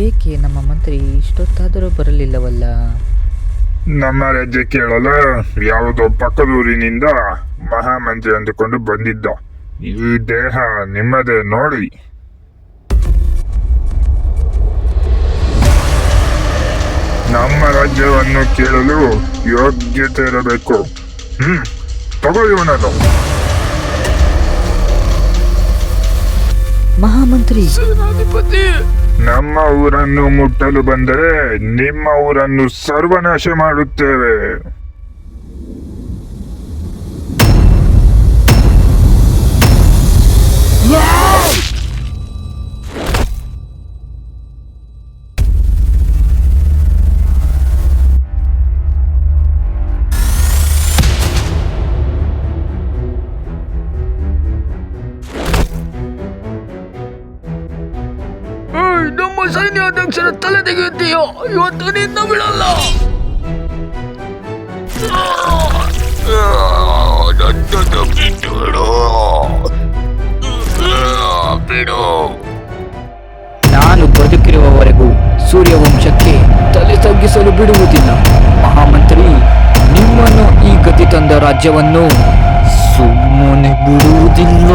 ಏಕೆ ನಮ್ಮ ಮಂತ್ರಿ ಇಷ್ಟೊತ್ತಾದರೂ ಬರಲಿಲ್ಲವಲ್ಲ? ನಮ್ಮ ರಜೆ ಕೇಳಲು ಯಾವುದೋ ಪಕ್ಕದೂರಿನಿಂದ ಮಹಾಮಂತ್ರಿ ಅಂದುಕೊಂಡು ಬಂದಿದ್ದ. ಈ ದೇಹ ನಿಮ್ಮದೇ ನೋಡಿ. ನಮ್ಮ ರಾಜ್ಯವನ್ನು ಕೇಳಲು ಯೋಗ್ಯತೆ ಇರಬೇಕು. ತಗೋ ಇವನನ್ನು. ಮಹಾಮಂತ್ರಿ, ನಮ್ಮ ಊರನ್ನು ಮುಟ್ಟಲು ಬಂದರೆ ನಿಮ್ಮ ಊರನ್ನು ಸರ್ವನಾಶ ಮಾಡುತ್ತೇವೆ. ನಮ್ಮ ಸೈನ್ಯಾಧ್ಯಕ್ಷರ ತಲೆ ತೆಗೆಯುತ್ತೀಯೋ? ಇವತ್ತು ನಿನ್ನ ಬಿಡಲ್ಲ. ನನ್ನನ್ನು ಬಿಟ್ಟು ಬಿಡು. ನಾನು ಬದುಕಿರುವವರೆಗೂ ಸೂರ್ಯವಂಶಕ್ಕೆ ತಲೆ ತಗ್ಗಿಸಲು ಬಿಡುವುದಿಲ್ಲ. ಮಹಾಮಂತ್ರಿ, ನಿಮ್ಮನ್ನು ಈ ಗತಿ ತಂದ ರಾಜ್ಯವನ್ನು ಸುಮ್ಮನೆ ಬಿಡುವುದಿಲ್ಲ.